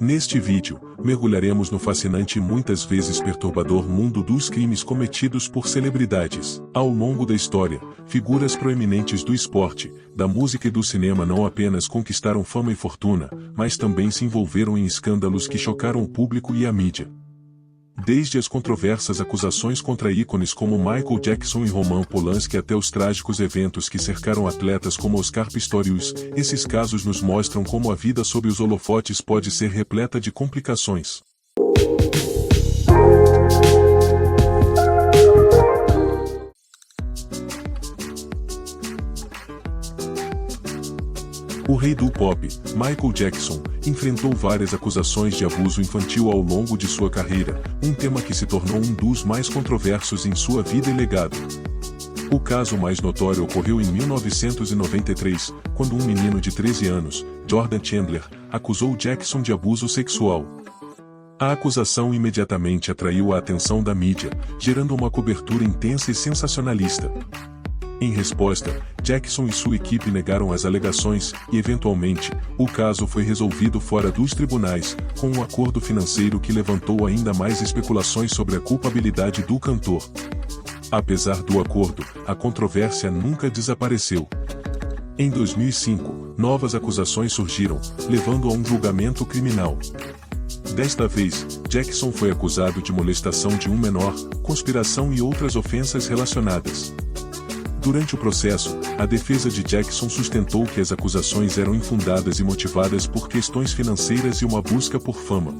Neste vídeo, mergulharemos no fascinante e muitas vezes perturbador mundo dos crimes cometidos por celebridades. Ao longo da história, figuras proeminentes do esporte, da música e do cinema não apenas conquistaram fama e fortuna, mas também se envolveram em escândalos que chocaram o público e a mídia. Desde as controversas acusações contra ícones como Michael Jackson e Roman Polanski até os trágicos eventos que cercaram atletas como Oscar Pistorius, esses casos nos mostram como a vida sob os holofotes pode ser repleta de complicações. O rei do pop, Michael Jackson, enfrentou várias acusações de abuso infantil ao longo de sua carreira, um tema que se tornou um dos mais controversos em sua vida e legado. O caso mais notório ocorreu em 1993, quando um menino de 13 anos, Jordan Chandler, acusou Jackson de abuso sexual. A acusação imediatamente atraiu a atenção da mídia, gerando uma cobertura intensa e sensacionalista. Em resposta, Jackson e sua equipe negaram as alegações, e eventualmente, o caso foi resolvido fora dos tribunais, com um acordo financeiro que levantou ainda mais especulações sobre a culpabilidade do cantor. Apesar do acordo, a controvérsia nunca desapareceu. Em 2005, novas acusações surgiram, levando a um julgamento criminal. Desta vez, Jackson foi acusado de molestação de um menor, conspiração e outras ofensas relacionadas. Durante o processo, a defesa de Jackson sustentou que as acusações eram infundadas e motivadas por questões financeiras e uma busca por fama.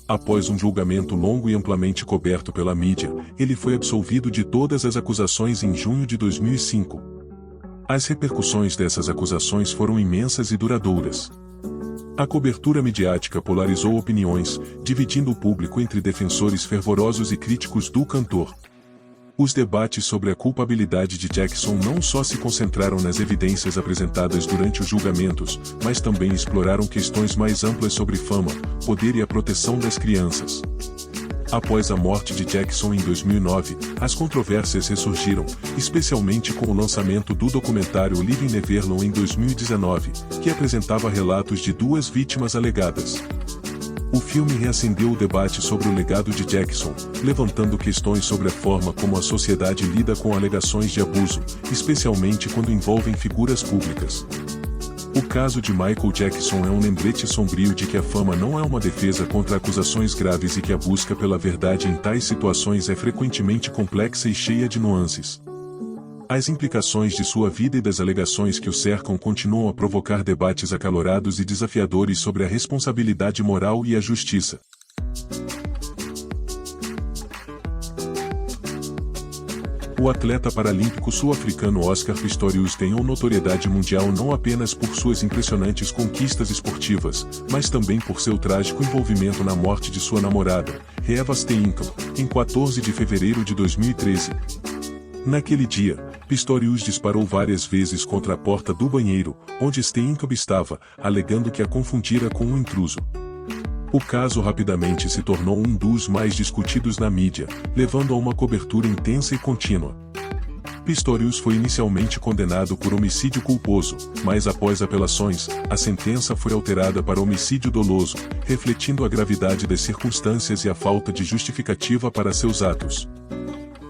Após um julgamento longo e amplamente coberto pela mídia, ele foi absolvido de todas as acusações em junho de 2005. As repercussões dessas acusações foram imensas e duradouras. A cobertura midiática polarizou opiniões, dividindo o público entre defensores fervorosos e críticos do cantor. Os debates sobre a culpabilidade de Jackson não só se concentraram nas evidências apresentadas durante os julgamentos, mas também exploraram questões mais amplas sobre fama, poder e a proteção das crianças. Após a morte de Jackson em 2009, as controvérsias ressurgiram, especialmente com o lançamento do documentário Living Neverland em 2019, que apresentava relatos de duas vítimas alegadas. O filme reacendeu o debate sobre o legado de Jackson, levantando questões sobre a forma como a sociedade lida com alegações de abuso, especialmente quando envolvem figuras públicas. O caso de Michael Jackson é um lembrete sombrio de que a fama não é uma defesa contra acusações graves e que a busca pela verdade em tais situações é frequentemente complexa e cheia de nuances. As implicações de sua vida e das alegações que o cercam continuam a provocar debates acalorados e desafiadores sobre a responsabilidade moral e a justiça. O atleta paralímpico sul-africano Oscar Pistorius ganhou notoriedade mundial não apenas por suas impressionantes conquistas esportivas, mas também por seu trágico envolvimento na morte de sua namorada, Reeva Steenkamp, em 14 de fevereiro de 2013. Naquele dia, Pistorius disparou várias vezes contra a porta do banheiro, onde Steenkamp estava, alegando que a confundira com um intruso. O caso rapidamente se tornou um dos mais discutidos na mídia, levando a uma cobertura intensa e contínua. Pistorius foi inicialmente condenado por homicídio culposo, mas após apelações, a sentença foi alterada para homicídio doloso, refletindo a gravidade das circunstâncias e a falta de justificativa para seus atos.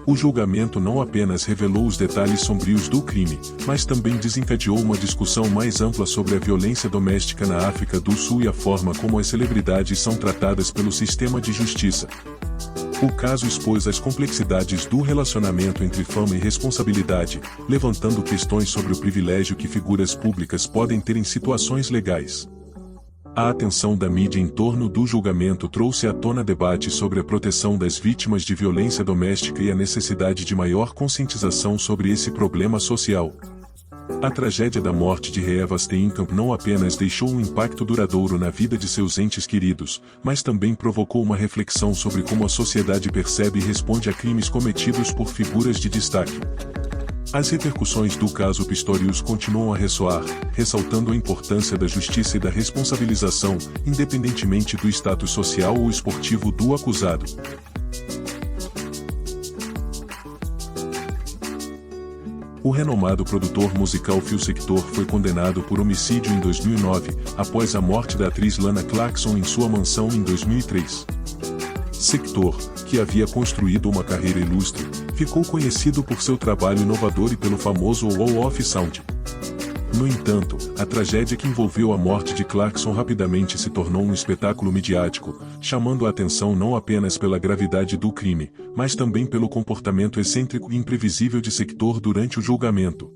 O julgamento não apenas revelou os detalhes sombrios do crime, mas também desencadeou uma discussão mais ampla sobre a violência doméstica na África do Sul e a forma como as celebridades são tratadas pelo sistema de justiça. O caso expôs as complexidades do relacionamento entre fama e responsabilidade, levantando questões sobre o privilégio que figuras públicas podem ter em situações legais. A atenção da mídia em torno do julgamento trouxe à tona debates sobre a proteção das vítimas de violência doméstica e a necessidade de maior conscientização sobre esse problema social. A tragédia da morte de Reeva Steenkamp não apenas deixou um impacto duradouro na vida de seus entes queridos, mas também provocou uma reflexão sobre como a sociedade percebe e responde a crimes cometidos por figuras de destaque. As repercussões do caso Pistorius continuam a ressoar, ressaltando a importância da justiça e da responsabilização, independentemente do status social ou esportivo do acusado. O renomado produtor musical Phil Sector foi condenado por homicídio em 2009, após a morte da atriz Lana Clarkson em sua mansão em 2003. Sector, que havia construído uma carreira ilustre, ficou conhecido por seu trabalho inovador e pelo famoso Wall of Sound. No entanto, a tragédia que envolveu a morte de Clarkson rapidamente se tornou um espetáculo midiático, chamando a atenção não apenas pela gravidade do crime, mas também pelo comportamento excêntrico e imprevisível de Sector durante o julgamento.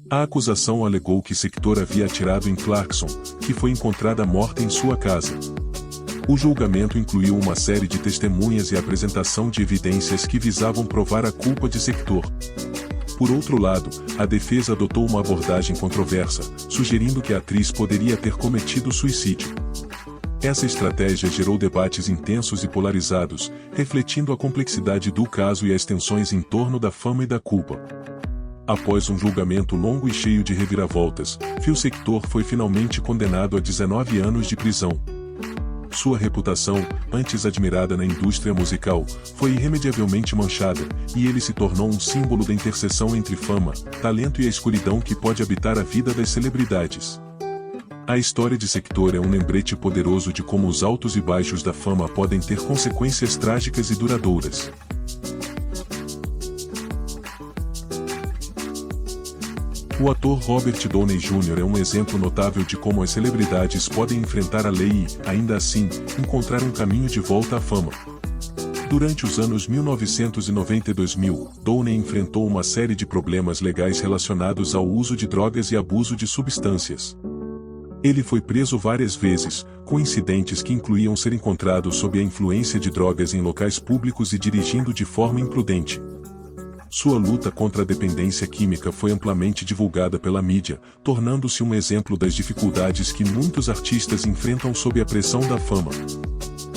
A acusação alegou que Sector havia atirado em Clarkson, que foi encontrada morta em sua casa. O julgamento incluiu uma série de testemunhas e a apresentação de evidências que visavam provar a culpa de Sector. Por outro lado, a defesa adotou uma abordagem controversa, sugerindo que a atriz poderia ter cometido suicídio. Essa estratégia gerou debates intensos e polarizados, refletindo a complexidade do caso e as tensões em torno da fama e da culpa. Após um julgamento longo e cheio de reviravoltas, Phil Sector foi finalmente condenado a 19 anos de prisão. Sua reputação, antes admirada na indústria musical, foi irremediavelmente manchada, e ele se tornou um símbolo da interseção entre fama, talento e a escuridão que pode habitar a vida das celebridades. A história de Sector é um lembrete poderoso de como os altos e baixos da fama podem ter consequências trágicas e duradouras. O ator Robert Downey Jr. é um exemplo notável de como as celebridades podem enfrentar a lei e, ainda assim, encontrar um caminho de volta à fama. Durante os anos 1990 e 2000, Downey enfrentou uma série de problemas legais relacionados ao uso de drogas e abuso de substâncias. Ele foi preso várias vezes, com incidentes que incluíam ser encontrado sob a influência de drogas em locais públicos e dirigindo de forma imprudente. Sua luta contra a dependência química foi amplamente divulgada pela mídia, tornando-se um exemplo das dificuldades que muitos artistas enfrentam sob a pressão da fama.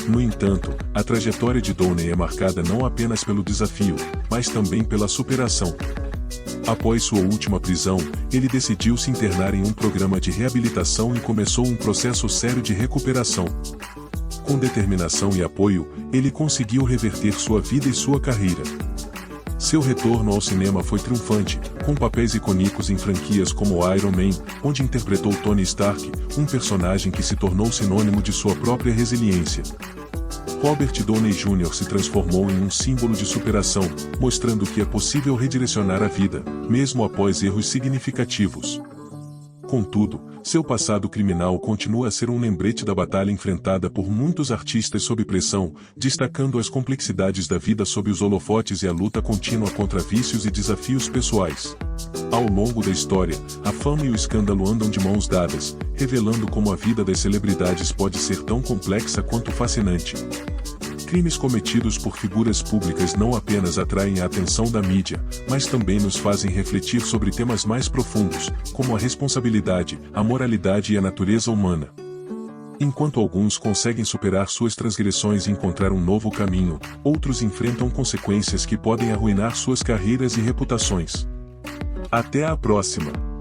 No entanto, a trajetória de Downey é marcada não apenas pelo desafio, mas também pela superação. Após sua última prisão, ele decidiu se internar em um programa de reabilitação e começou um processo sério de recuperação. Com determinação e apoio, ele conseguiu reverter sua vida e sua carreira. Seu retorno ao cinema foi triunfante, com papéis icônicos em franquias como Iron Man, onde interpretou Tony Stark, um personagem que se tornou sinônimo de sua própria resiliência. Robert Downey Jr. se transformou em um símbolo de superação, mostrando que é possível redirecionar a vida, mesmo após erros significativos. Contudo, seu passado criminal continua a ser um lembrete da batalha enfrentada por muitos artistas sob pressão, destacando as complexidades da vida sob os holofotes e a luta contínua contra vícios e desafios pessoais. Ao longo da história, a fama e o escândalo andam de mãos dadas, revelando como a vida das celebridades pode ser tão complexa quanto fascinante. Crimes cometidos por figuras públicas não apenas atraem a atenção da mídia, mas também nos fazem refletir sobre temas mais profundos, como a responsabilidade, a moralidade e a natureza humana. Enquanto alguns conseguem superar suas transgressões e encontrar um novo caminho, outros enfrentam consequências que podem arruinar suas carreiras e reputações. Até a próxima!